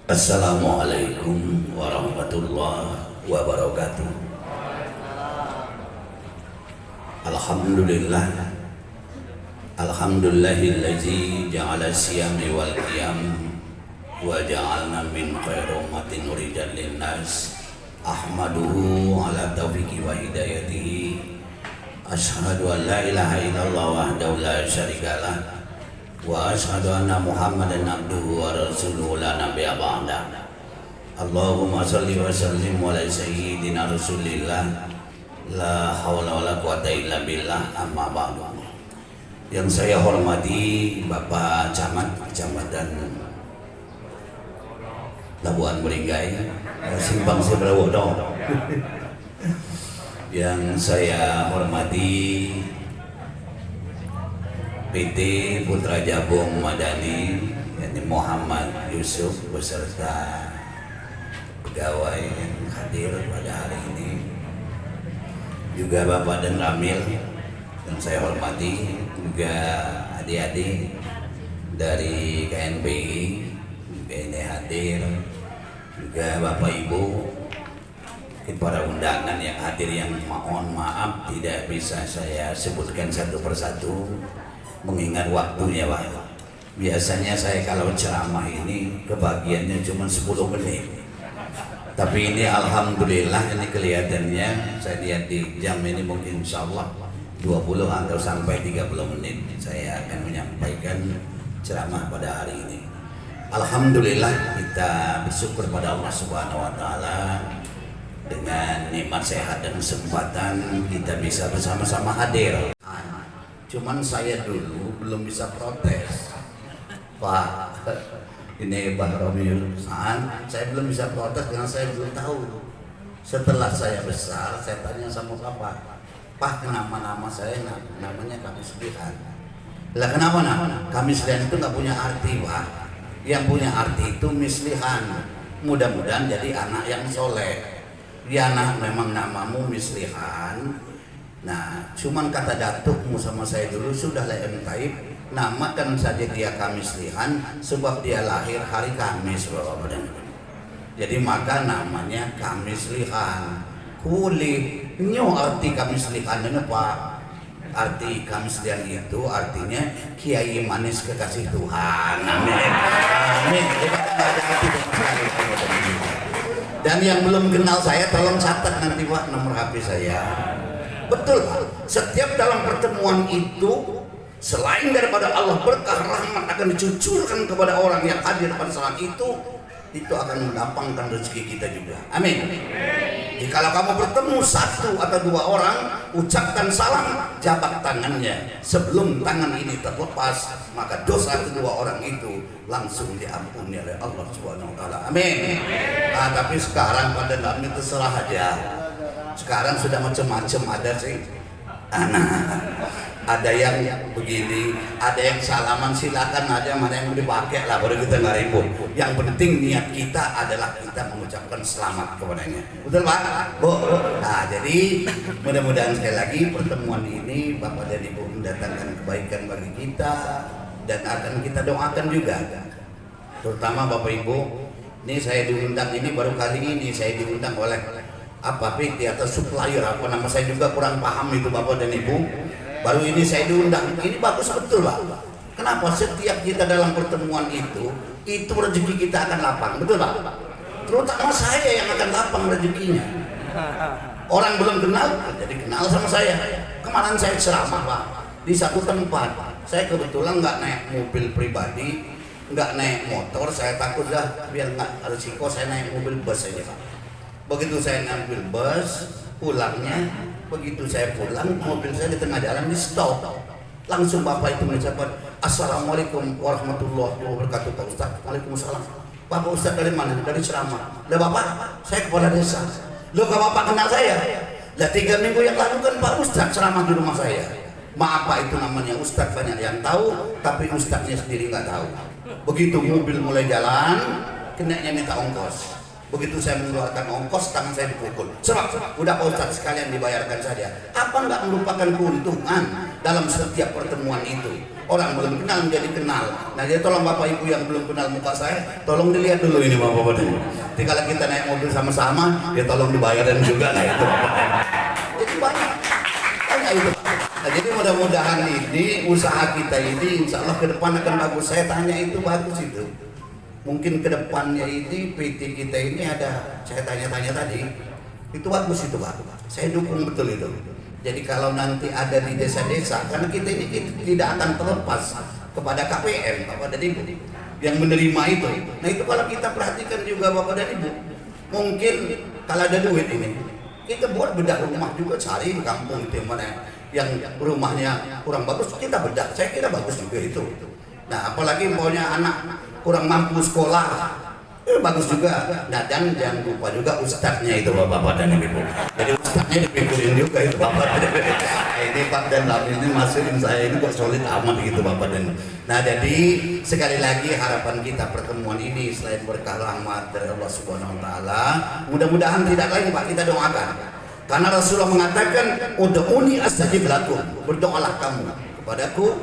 Assalamualaikum warahmatullahi wabarakatuh. Alhamdulillah, alhamdulillahillazi ja'ala siyami wal qiyam wa ja'alna min khairi ummatin urijat linnas. Ahmaduhu ala taufiqi wa hidayatihi. Ashhadu an la ilaha illallah wahdahu la syarikalah wa ashhadu anna Muhammadan abduhu wa rasuluhu la nabiyya ba'da. Allahumma shalli wa sallim ala sayyidina Rasulillah la haula wala quwata illa billah, amma ba'du. Yang saya hormati Bapak Camat Kecamatan Labuan Meringgai, Simpang Sebrawodo. Yang saya hormati PT Putra Jabung Madani, yakni Muhammad Yusuf beserta pegawai yang hadir pada hari ini, juga Bapak dan Ramil yang saya hormati, juga adik-adik dari KNPI juga ini hadir, juga Bapak Ibu, para undangan yang hadir yang mohon maaf tidak bisa saya sebutkan satu persatu mengingat waktunya Pak. Biasanya saya kalau ceramah ini kebagiannya cuma 10 menit, tapi ini alhamdulillah ini kelihatannya saya lihat di jam ini mungkin insyaallah 20 atau sampai 30 menit saya akan menyampaikan ceramah pada hari ini. Alhamdulillah kita bersyukur pada Allah Subhanahu wa taala dengan nikmat sehat dan kesempatan kita bisa bersama-sama hadir. Cuman saya dulu belum bisa protes Pak, ini Pak Romi Saan, saya belum bisa protes karena saya belum tahu. Setelah saya besar, saya tanya sama Pak, kenapa nama saya namanya Kamislihan? Lah kenapa Kamislihan itu nggak punya arti Pak? Yang punya arti itu mislihan, mudah-mudahan jadi anak yang soleh. Ya anak, memang namamu Mislihan. Nah, cuman kata datukmu sama saya dulu sudah lain taib, namakan saja dia Kamislihan sebab dia lahir hari Kamis Bapak. Jadi maka namanya Kamislihan. Kuli nyo arti Kamislihan dengan Pak. Arti Kamislihan itu artinya kiai manis kekasih Tuhan. Amin. Amin. Dan yang belum kenal saya tolong catat nanti Pak nomor HP saya. Betul Pak, setiap dalam pertemuan itu selain daripada Allah berkah rahmat akan dicucurkan kepada orang yang hadir pada saat itu akan melapangkan rezeki kita juga. Amin. Jikalau kamu bertemu satu atau dua orang, ucapkan salam, jabat tangannya sebelum tangan ini terlepas, maka dosa kedua orang itu langsung diampuni oleh Allah Subhanahu wa taala. Amin. Nah, tapi sekarang pada dalam itu terserah aja. Sekarang sudah macam-macam, ada sih ada yang begini, ada yang salaman silakan aja, mana yang dipakai lah baru kita nggak ribut. Yang penting niat kita adalah kita mengucapkan selamat kepadanya. Betul Pak? Bu. Nah, jadi mudah-mudahan sekali lagi pertemuan ini Bapak dan Ibu mendatangkan kebaikan bagi kita dan akan kita doakan juga. Terutama Bapak Ibu, ini saya diundang ini baru kali ini saya diundang oleh PT atau supplier apa nama saya juga kurang paham itu Bapak dan Ibu. Baru ini saya diundang, ini bagus betul Pak. Kenapa? Setiap kita dalam pertemuan itu rezeki kita akan lapang, betul Pak? Terutama saya yang akan lapang rezekinya. Orang belum kenal, jadi kenal sama saya. Kemarin saya ceramah Pak, di satu tempat. Saya kebetulan nggak naik mobil pribadi, nggak naik motor, saya takut lah biar nggak risiko, saya naik mobil bus aja Pak. Begitu saya ngambil bus, pulangnya begitu saya pulang, mobil saya di tengah jalan di stop. Langsung Bapak itu mengucapkan Assalamualaikum warahmatullahi wabarakatuh Pak Ustaz. Waalaikumsalam. Bapak Ustaz dari mana? Dari ceramah. Lah Bapak, saya kepala desa. Loh kalau Bapak kenal saya? Lah 3 minggu yang lalu kan Pak Ustaz ceramah di rumah saya. Maaf Pak, itu namanya Ustaz banyak yang tahu, tapi Ustaznya sendiri nggak tahu. Begitu mobil mulai jalan, kenanya minta ongkos. Begitu saya mengeluarkan ongkos, tangan saya dipukul. Sebab udah Pak Ustaz sekalian dibayarkan saja. Apa nggak melupakan keuntungan dalam setiap pertemuan itu. Orang belum kenal menjadi kenal. Nah, jadi tolong Bapak Ibu yang belum kenal muka saya, tolong dilihat dulu ini Bapak Bapak. Jadi kalau kita naik mobil sama-sama, ya tolong dibayarin juga lah itu. Jadi banyak itu. Nah, jadi mudah-mudahan ini usaha kita ini insya Allah ke depan akan bagus. Saya tanya itu bagus itu. Mungkin ke depannya ini PT kita ini ada, saya tanya-tanya tadi, itu bagus itu Pak. Saya dukung betul itu. Jadi kalau nanti ada di desa-desa, karena kita ini tidak akan terlepas kepada KPM Bapak dan Ibu yang menerima itu. Nah itu kalau kita perhatikan juga Bapak dan Ibu, mungkin kalau ada duit ini, kita buat bedah rumah juga, cari di kampung itu mana yang rumahnya kurang bagus, kita bedah. Saya kira bagus juga itu. Nah apalagi maunya anak kurang mampu sekolah, bagus juga. Nah dan jangan lupa juga ustadznya itu Bapak dan Ibu. Jadi ustadznya dipikirin juga itu Bapak dan Ibu. Ini Pak dan Lamin ini masukin saya ini kok solid amat gitu Bapak dan Ibu. Nah jadi sekali lagi harapan kita pertemuan ini selain berkah rahmat dari Allah Subhanahu Wa Taala, mudah-mudahan tidak lain Pak, kita doakan. Karena Rasulullah mengatakan, ud'uni astajib lakum, berdoalah kamu kepadaku,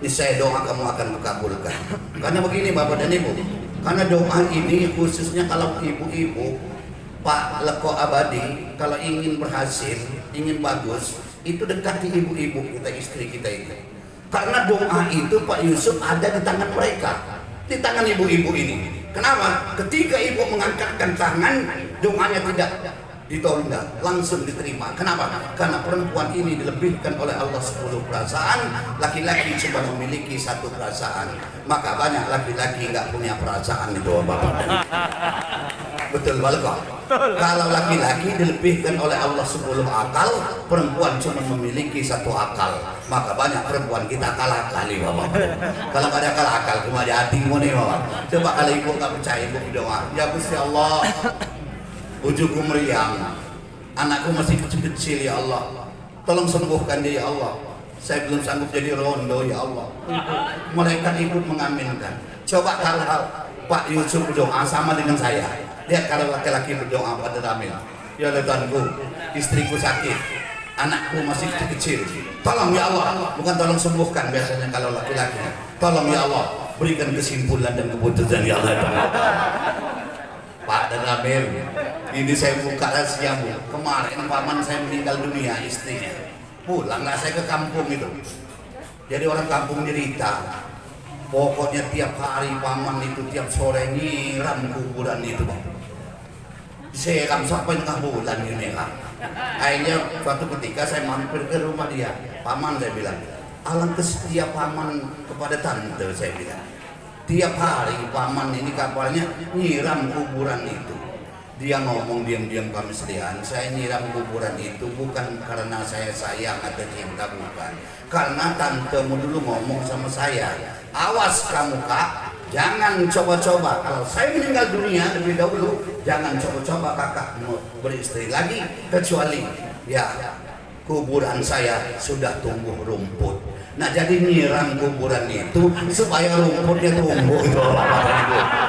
niscaya doa kamu akan mengabulkan. Karena begini Bapak dan Ibu, karena doa ini khususnya kalau ibu-ibu, Pak Leko Abadi, kalau ingin berhasil, ingin bagus, itu dekati ibu-ibu kita, istri kita itu. Karena doa itu Pak Yusuf ada di tangan mereka, di tangan ibu-ibu ini. Kenapa? Ketika ibu mengangkatkan tangan, doanya tidak ditolak, langsung diterima. Kenapa? Karena perempuan ini dilebihkan oleh Allah 10 perasaan, laki-laki cuma memiliki 1 perasaan. Maka banyak laki-laki nggak punya perasaan itu Bapak. Betul balik kok. Kalau laki-laki dilebihkan oleh Allah 10 akal, perempuan cuma memiliki 1 akal. Maka banyak perempuan kita kalah kali Bapak. Kalau nggak ada kalah akal, cuma di hatimu nih Bapak. Coba kalau ibu nggak percaya, ibu berdoa, ya Gusti Allah, ujungku meriang, anakku masih kecil-kecil ya Allah, tolong sembuhkan dia ya Allah, saya belum sanggup jadi rondo ya Allah. Mereka ikut mengaminkan. Coba kalau Pak Yusuf berdoa sama dengan saya, lihat kalau laki-laki berdoa pada Ramil, ya Tuanku, istriku sakit, anakku masih kecil, tolong ya Allah, bukan tolong sembuhkan biasanya kalau laki-laki, tolong ya Allah, berikan kesimpulan dan keputusan ya Allah. Pak dan Ramil, ini saya buka rahasiamu. Kemarin paman saya meninggal dunia, istrinya. Pulanglah saya ke kampung itu. Jadi orang kampung derita. Pokoknya tiap hari paman itu tiap sore nyiram kuburan itu Bang. Siram sampai tengah bulan ini kan. Akhirnya suatu ketika saya mampir ke rumah dia. Paman saya bilang, alangkah setia paman kepada tante, saya bilang. Tiap hari paman ini kapalnya nyiram kuburan itu. Dia ngomong diam-diam kami sediaan, saya nyiram kuburan itu bukan karena saya sayang atau cinta, bukan. Karena tantemu dulu ngomong sama saya, awas kamu Kak, jangan coba-coba. Kalau saya meninggal dunia lebih dahulu, jangan coba-coba kakak mau beristri lagi, kecuali ya kuburan saya sudah tumbuh rumput. Nah jadi nyiram kuburan itu supaya rumputnya tumbuh itu Bapak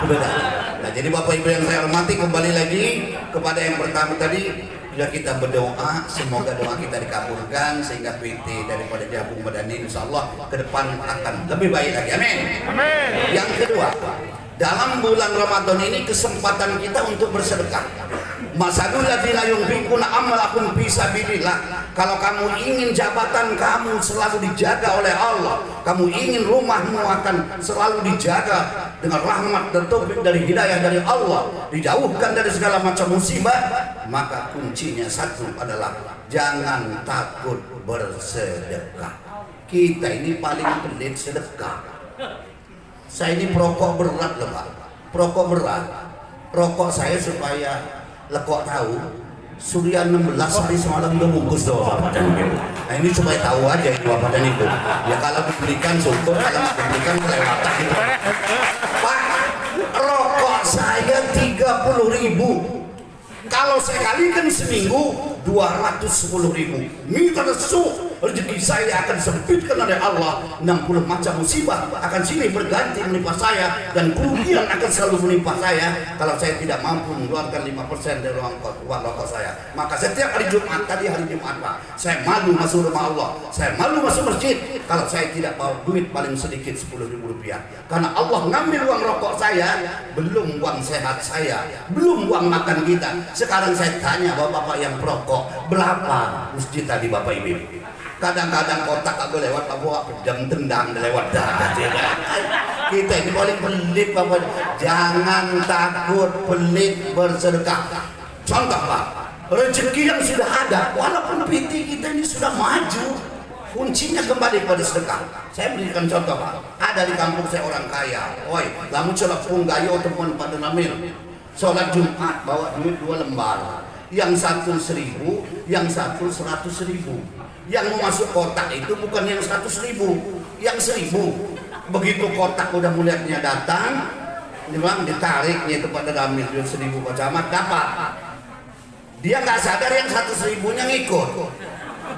Ibu. Nah jadi Bapak Ibu yang saya hormati, kembali lagi kepada yang pertama tadi, sudah kita berdoa, semoga doa kita dikabulkan sehingga PT daripada Jabung Madani insya Allah ke depan akan lebih baik lagi. Amin. Amin. Yang kedua, dalam bulan Ramadan ini kesempatan kita untuk bersedekah. Masalul ladzina yunfiquna amwalahum fi sabilillah. Kalau kamu ingin jabatan kamu selalu dijaga oleh Allah, kamu ingin rumahmu akan selalu dijaga dengan rahmat dan taufik dari hidayah dari Allah, dijauhkan dari segala macam musibah, maka kuncinya satu adalah jangan takut bersedekah. Kita ini paling pelit sedekah. Saya ini perokok berat loh Pak, perokok berat. Rokok saya supaya Lekok tahu, Surya 16 hari semalam udah bungkus doh Bapak dan Ibu. Nah ini supaya tahu aja ini Bapak dan Ibu. Ya kalau dibelikan syukur, kalau dibelikan kelewatan gitu. Pak, rokok saya 30.000. Kalau saya kalikan seminggu 210.000. Mitra su rezeki saya akan sempitkan oleh Allah. 60 macam musibah akan silih berganti menimpa saya, dan kerugian akan selalu menimpa saya kalau saya tidak mampu mengeluarkan 5% dari uang rokok saya. Maka setiap hari Jumat, tadi hari Jumat Pak, saya malu masuk rumah Allah, saya malu masuk masjid kalau saya tidak bawa duit paling sedikit 10.000 rupiah, karena Allah ngambil uang rokok saya, belum uang sehat saya, belum uang makan kita. Sekarang saya tanya bapak-bapak yang perokok, berapa masjid tadi Bapak Ibu? Kadang-kadang kotak agak lewat, bawa pedang tendang lewat dah. Kita ini paling pelit Bapak. Jangan takut pelit bersedekah. Contoh Pak, rezeki yang sudah ada, walaupun PT kita ini sudah maju, kuncinya kembali pada sedekah. Saya berikan contoh Pak, ada di kampung saya orang kaya, oi, lamun sholat punggayo teman pada namil, sholat Jumat bawa duit 2 lembar, yang satu 1.000, yang satu 100.000. Yang mau masuk kotak itu bukan yang 100.000, yang 1.000. Begitu kotak udah melihatnya datang, memang ditariknya itu pada damil 1.000 kocamat dapat. Dia nggak sadar yang 100.000-nya ngikut,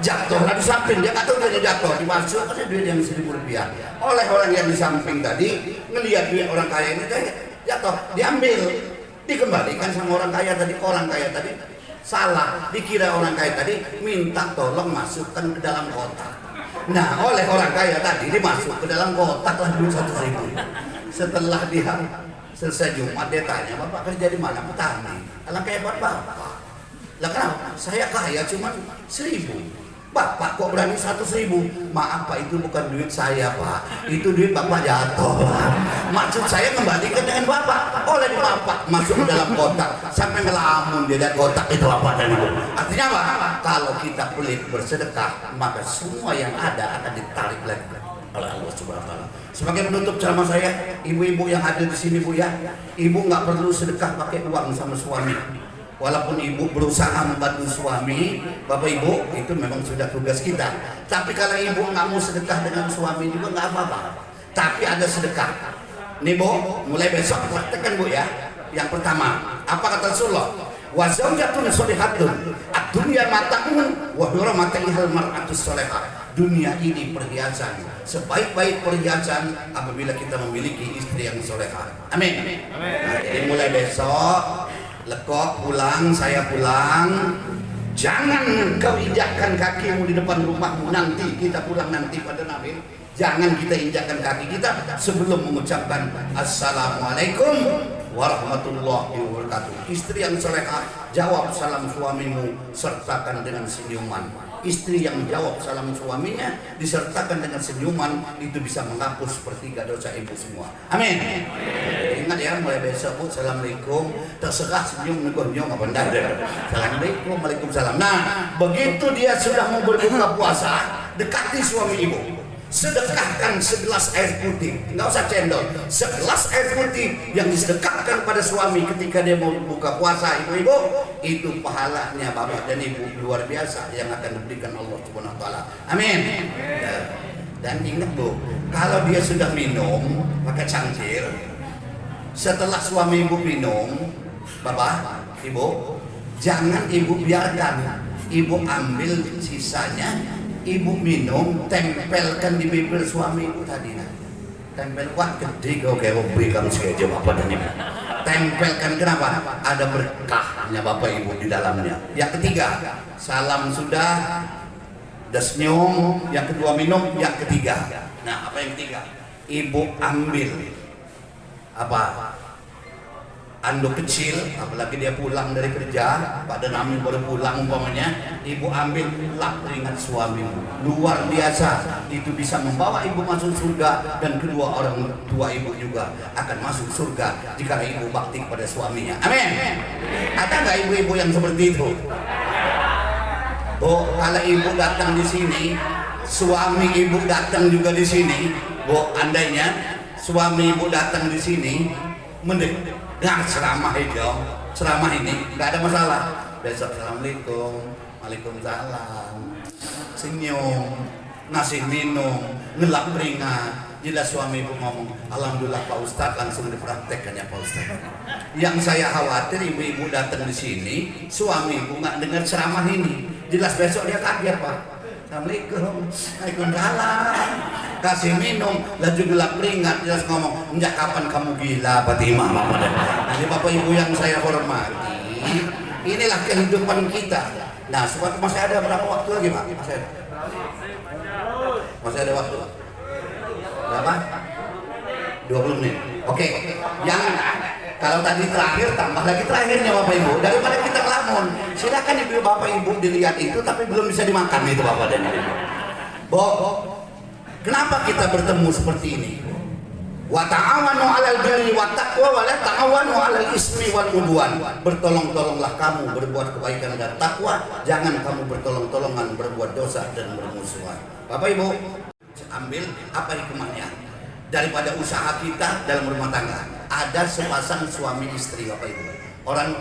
jatuh di samping, dia nggak tahu dia jatuh, dimasukkan duit yang 1.000 rupiah. Oleh orang yang di samping tadi ngelihat duit orang kaya ini jatuh, diambil, dikembalikan sama orang kaya tadi. Orang kaya tadi salah, dikira orang kaya tadi minta tolong masukkan ke dalam kotak. Nah, oleh orang kaya tadi dimasuk ke dalam kotak lah duit 1.000. Setelah dia selesai Jumat, dia tanya, Bapak kerja di mana? Petani. Alangkah hebat Bapak. Lah kenapa? Saya kaya cuma 1.000. Bapak kok berani 100.000? Maaf Pak, itu bukan duit saya Pak, itu duit Bapak jatuh Pak. Maksud saya kembalikan dengan Bapak. Oleh Bapak masuk ke dalam kotak, sampai ngelamun dia lihat kotak itu apa dan itu. Artinya apa? Kalau kita pelit bersedekah, maka semua yang ada akan ditarik lagi oleh Allah Subhanahu wa Ta'ala. Sebagai penutup ceramah saya, ibu-ibu yang ada di sini Bu ya, ibu nggak perlu sedekah pakai uang sama suami. Walaupun ibu berusaha membantu suami, Bapak Ibu, itu memang sudah tugas kita. Tapi kalau ibu nggak mau sedekah dengan suami juga nggak apa-apa. Tapi ada sedekah. Nih Bu, mulai besok praktekkan Bu ya. Yang pertama, apa kata Rasulullah? Wa zaujatun sholihatun ad-dunya mata'un wa hurmatihal mar'atus sholihah. Dunia ini perhiasan, sebaik-baik perhiasan apabila kita memiliki istri yang solehah. Amin. Nah, jadi mulai besok lekok pulang, saya pulang, jangan kau injakkan kakimu di depan rumahmu nanti kita pulang nanti pada Nabi. Jangan kita injakkan kaki kita sebelum mengucapkan Assalamualaikum warahmatullahi wabarakatuh. Istri yang solehah, jawab salam suamimu, sertakan dengan senyuman. Istri yang jawab salam suaminya disertakan dengan senyuman, itu bisa menghapus sepertiga dosa ibu semua. Amin. Ingat ya, mulai besok Bu, Assalamualaikum, terserah senyum nyong apa enggak. Assalamualaikum, Waalaikumsalam. Nah, begitu dia sudah mau berbuka puasa, dekati suami ibu. Sedekahkan segelas air putih, nggak usah cendol, segelas air putih yang disedekahkan pada suami ketika dia mau buka puasa, ibu-ibu, itu pahalanya bapak dan ibu luar biasa yang akan diberikan Allah Subhanahu wa Ta'ala. Amin. Dan ingat Bu, kalau dia sudah minum pakai cangkir, setelah suami ibu minum, bapak, ibu, jangan ibu biarkan, ibu ambil sisanya, ibu minum, tempelkan di bibir suami ibu tadi. Nah, tempel, wah gede kau kayak hobi kamu saja bapak dan ibu. Tempelkan, kenapa? Ada berkahnya bapak ibu di dalamnya. Yang ketiga, salam sudah senyum. Yang kedua minum. Yang ketiga, nah apa yang ketiga? Ibu ambil apa? Anduk kecil, apalagi dia pulang dari kerja, pada Nabi baru pulang umpamanya, ibu ambil lap ringan suamimu, luar biasa, itu bisa membawa ibu masuk surga, dan kedua orang tua ibu juga akan masuk surga jika ibu bakti pada suaminya. Amin. Ada nggak ibu-ibu yang seperti itu? Oh, kalau ibu datang di sini, suami ibu datang juga di sini, Bu, andainya suami ibu datang di sini, mending nah, ceramah ini nggak ada masalah. Besok Assalamualaikum, Waalaikumsalam, senyum, ngasih minum, ngelap ringan. Jelas suami ibu ngomong, Alhamdulillah Pak Ustadz, langsung dipraktekkannya Pak Ustadz. Yang saya khawatir ibu-ibu datang di sini, suami ibu nggak dengar ceramah ini. Jelas besok dia kaget Pak. Assalamualaikum. Waalaikumsalam. Kasih minum, laju gelap keringat, terus ngomong, enggak kapan kamu gila, Fatimah. Nanti Bapak Ibu yang saya hormati, inilah kehidupan kita. Nah, suatu masih ada berapa waktu lagi, Pak? Masih ada waktu. Berapa? 20 menit. Oke. Yang kalau tadi terakhir tambah lagi terakhirnya Bapak Ibu. Daripada kita ngelamun, silakan Ibu Bapak Ibu dilihat itu tapi belum bisa dimakan itu Bapak dan Ibu. Kenapa kita bertemu seperti ini? Wa ta'awanu 'alal birri wat taqwa wa la ta'awanu 'alal ismi wal udwan. Bertolong-tolonglah kamu berbuat kebaikan dan takwa, jangan kamu bertolong-tolongan berbuat dosa dan bermusuhan. Bapak Ibu, ambil apa hikmahnya daripada usaha kita dalam rumah tangga. Ada sepasang suami istri Bapak Ibu. Orang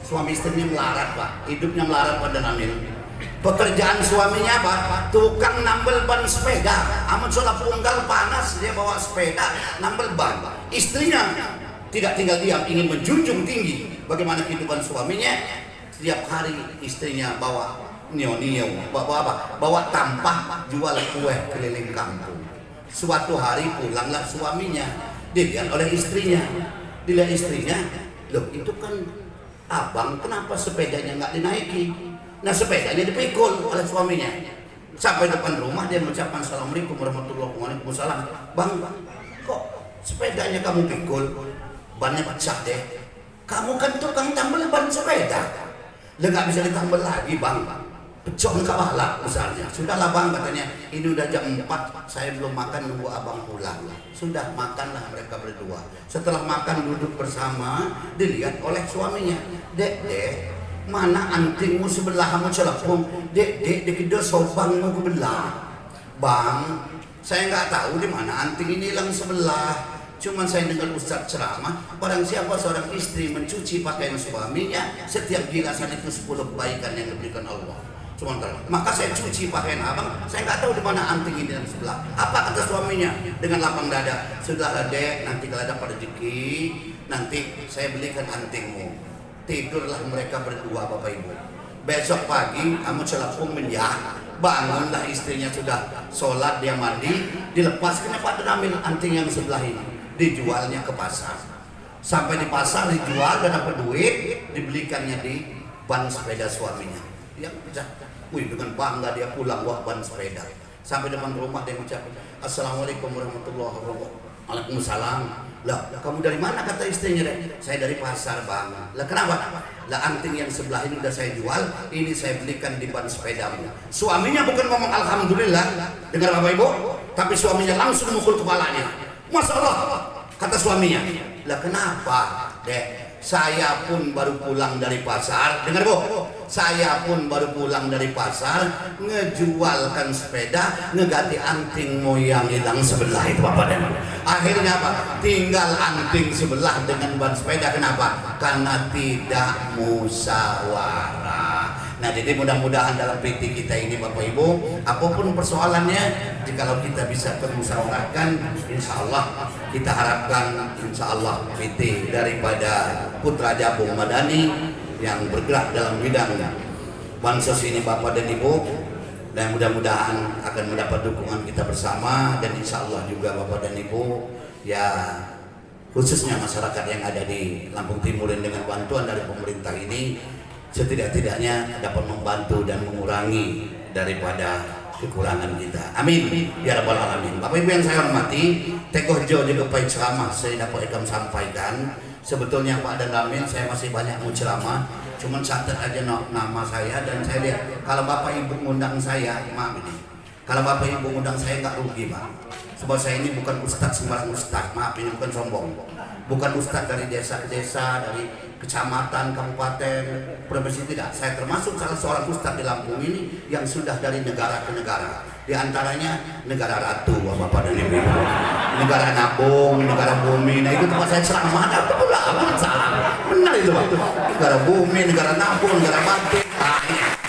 suami istrinya melarat Pak, hidupnya melarat pada Namil. Pekerjaan suaminya apa? Tukang nambel ban sepeda. Amat soal punggal panas dia bawa sepeda nambel ban. Istrinya tidak tinggal diam, ingin menjunjung tinggi bagaimana kehidupan suaminya. Setiap hari istrinya bawa nio-nio, bawa apa? Bawa tampah jual kue keliling kampung. Suatu hari pulanglah suaminya, dilihat oleh istrinya. Dilihat istrinya, loh itu kan abang, kenapa sepedanya nggak dinaiki? Nah sepedanya dipikul oleh suaminya. Sampai depan rumah dia mengucapkan Assalamualaikum warahmatullahi wabarakatuh. Bang, kok sepedanya kamu pikul? Bannya pecah deh. Kamu kan tukang tambal ban sepeda. Lah nggak bisa ditambal lagi bang. Pecong kepala misalnya. Sudahlah bang katanya. Ini udah jam 4, saya belum makan, nunggu abang pulang. Sudah makanlah mereka berdua. Setelah makan duduk bersama, dilihat oleh suaminya. Dek, mana antingmu sebelah kamu celapung? Dek, dekido sobangmu kebelah. Bang, saya nggak tahu di mana anting ini hilang sebelah. Cuman saya dengar Ustaz ceramah, barang siapa seorang istri mencuci pakaian suaminya, setiap gilasan itu 10 kebaikan yang diberikan Allah. Maka saya cuci pakaian abang, saya nggak tahu di mana anting ini yang sebelah. Apa kata suaminya dengan lapang dada? Sudahlah dek, nanti kalau ada rezeki, nanti saya belikan antingmu. Tidurlah mereka berdua Bapak Ibu. Besok pagi kamu celapung menjah, bangunlah istrinya sudah sholat, dia mandi, dilepaskan Pak ambil anting yang sebelah ini, dijualnya ke pasar. Sampai di pasar dijual dan dapat duit, dibelikannya di ban sepeda suaminya. Dia pecah. Wih, dengan bangga dia pulang bawa ban sepeda. Sampai depan rumah dia mengucapkan Assalamualaikum warahmatullahi wabarakatuh. Waalaikumsalam. Lah, kamu dari mana kata istrinya deh? Saya dari pasar bang. Lah kenapa? Lah anting yang sebelah ini udah saya jual, ini saya belikan di ban sepedamu. Suaminya bukan ngomong alhamdulillah, dengar Bapak Ibu, tapi suaminya langsung mukul kepalanya. Masya Allah, kata suaminya. Lah kenapa deh? Saya pun baru pulang dari pasar, dengar Bu, saya pun baru pulang dari pasar, ngejualkan sepeda, ngeganti anting moyang hilang sebelah itu Bapak dan akhirnya apa? Tinggal anting sebelah dengan ban sepeda. Kenapa? Karena tidak musyawarah. Nah jadi mudah-mudahan dalam PT kita ini Bapak Ibu, apapun persoalannya, jikalau kita bisa bermusyawarahkan, insya Allah kita harapkan insya Allah PT daripada Putra Jabung Madani yang bergerak dalam bidang bansos ini Bapak dan Ibu, dan mudah-mudahan akan mendapat dukungan kita bersama, dan insya Allah juga Bapak dan Ibu ya khususnya masyarakat yang ada di Lampung Timur dengan bantuan dari pemerintah ini setidak-tidaknya dapat membantu dan mengurangi daripada kekurangan kita. Amin ya rabbal alamin. Bapak Ibu yang saya hormati, Tekoh Jo juga Pak ceramah saya dapat ikam sampaikan. Sebetulnya Pak dan Amin saya masih banyak mau ceramah, cuman catat aja nama saya, dan saya lihat kalau Bapak Ibu ngundang saya, maaf ini, kalau Bapak Ibu ngundang saya nggak rugi Pak. Sebab saya ini bukan ustadz sembarang ustadz, maaf ini bukan sombong, bukan ustadz dari desa ke desa, dari kecamatan, kabupaten, provinsi, tidak. Saya termasuk salah seorang ustadz di Lampung ini yang sudah dari negara ke negara. Di antaranya negara Ratu, Bapak dan Ibu, negara Nabung, negara Bumi. Nah itu tempat saya ceramah, ada apa pula? Apa salah? Benar itu Pak. Negara Bumi, negara Nabung, negara Batu. Nah,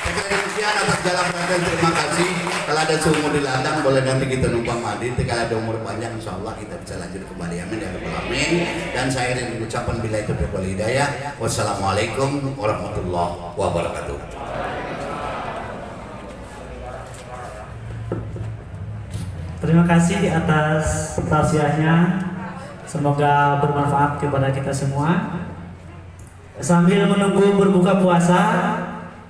saya kira demikian atas jalan perhatian. Terima kasih. Kalau ada sumur di ladang boleh nanti kita numpang mandi. Kalau ada umur panjang insya Allah kita bisa lanjut kembali. Amin ya rabbal alamin. Dan saya ingin mengucapkan bila itu wal hidayah. Wassalamualaikum warahmatullahi wabarakatuh. Terima kasih atas tausiahnya. Semoga bermanfaat kepada kita semua. Sambil menunggu berbuka puasa,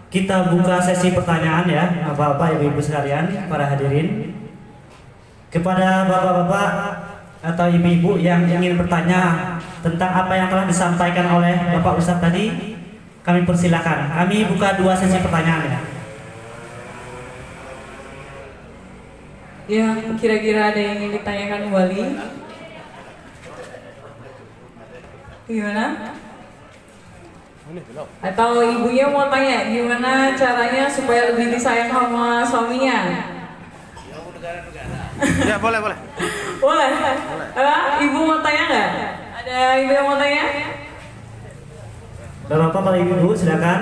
kita buka sesi pertanyaan ya, Bapak, Ibu-ibu sekalian, para hadirin. Kepada Bapak-bapak atau Ibu-ibu yang ingin bertanya tentang apa yang telah disampaikan oleh Bapak Ustadz tadi, kami persilakan. Kami buka 2 sesi pertanyaan ya. Ya, kira-kira ada yang ingin ditanyakan Wali? Gimana? Atau ibunya mau tanya gimana caranya supaya lebih disayang sama suaminya? Ya, boleh. Boleh? Ibu mau tanya nggak? Ada ibu yang mau tanya? Bapak, para Ibu, silakan.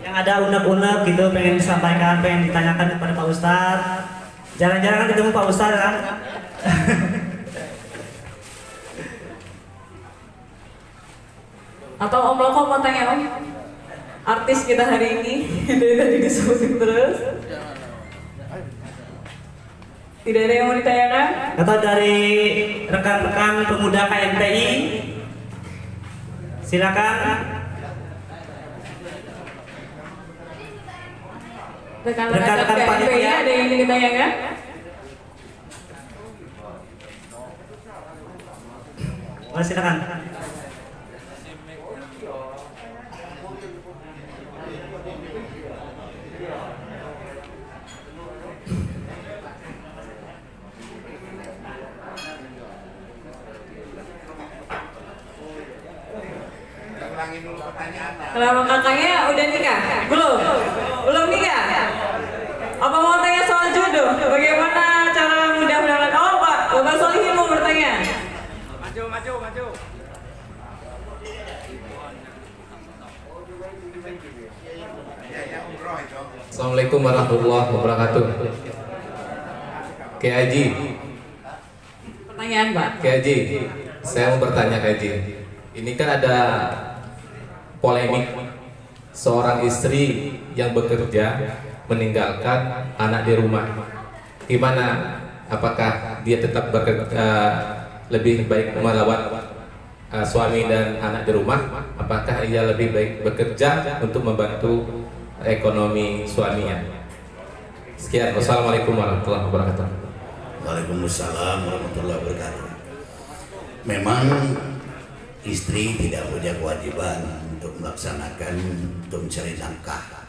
Yang ada unek-unek gitu pengen disampaikan, pengen ditanyakan kepada Pak Ustadz. Jarang-jarang kan ketemu Pak Ustadz kan? Atau Om Loko mau tanya Om? Artis kita hari ini dari tadi disebutin terus. Tidak ada yang mau ditanyakan? Atau dari rekan-rekan pemuda KMPI, silakan. Rekan-rekan KMPI ada yang ingin ditanyakan? Oh, silakan. Kalau kakaknya udah nikah? Belum nikah? Apa mau tanya soal jodoh? Bagaimana cara mudah-mudahan? Oh Pak, Bapak Solihin mau bertanya. Maju. Assalamualaikum warahmatullahi wabarakatuh. Kiai Haji. Pertanyaan Pak. Kiai Haji, saya mau bertanya Kiai Haji. Ini kan ada polemik seorang istri yang bekerja meninggalkan anak di rumah. Gimana? Apakah dia tetap bekerja lebih baik merawat suami dan anak di rumah? Apakah ia lebih baik bekerja untuk membantu ekonomi suaminya? Sekian. Wassalamualaikum warahmatullahi wabarakatuh. Waalaikumsalam warahmatullahi wabarakatuh. Memang istri tidak punya kewajiban untuk melaksanakan, untuk mencari nafkah.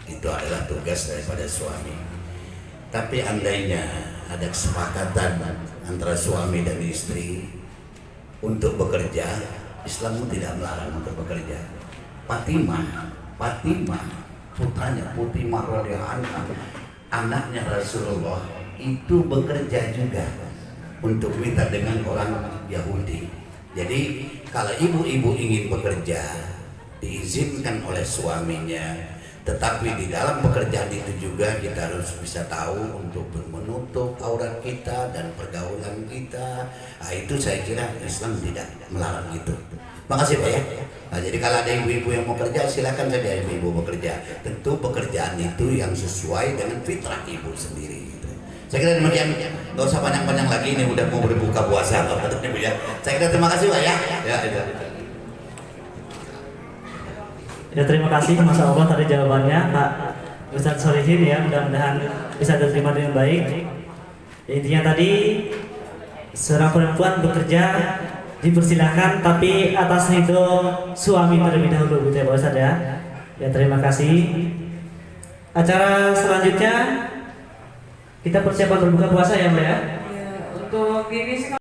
Itu adalah tugas daripada suami. Tapi andainya ada kesepakatan antara suami dan istri untuk bekerja, Islam tidak melarang untuk bekerja. Fatimah, putranya Fatimah radhiyallahu anha, anaknya Rasulullah, itu bekerja juga untuk minta dengan orang Yahudi. Jadi kalau ibu-ibu ingin bekerja, diizinkan oleh suaminya, tetapi di dalam pekerjaan itu juga kita harus bisa tahu untuk menutup aurat kita dan pergaulan kita. Nah, itu saya kira Islam tidak melarang itu. Makasih Pak ya. Nah, jadi kalau ada ibu-ibu yang mau kerja, silakan saja ibu-ibu bekerja. Tentu pekerjaan itu yang sesuai dengan fitrah ibu sendiri. Saya kira demikian, nggak usah panjang-panjang lagi, ini udah mau berbuka puasa Ibu ya. Saya kira terima kasih Pak ya. Ya, terima kasih, Masya Allah tadi jawabannya Pak Ustadz Solihin ya, mudah-mudahan bisa diterima dengan baik. Intinya tadi seorang perempuan bekerja dipersilahkan, tapi atas itu suami terlebih dahulu gitu ya Pak Ustadz ya. Ya, terima kasih. Acara selanjutnya kita persiapan berbuka puasa ya Mbak ya. Untuk diri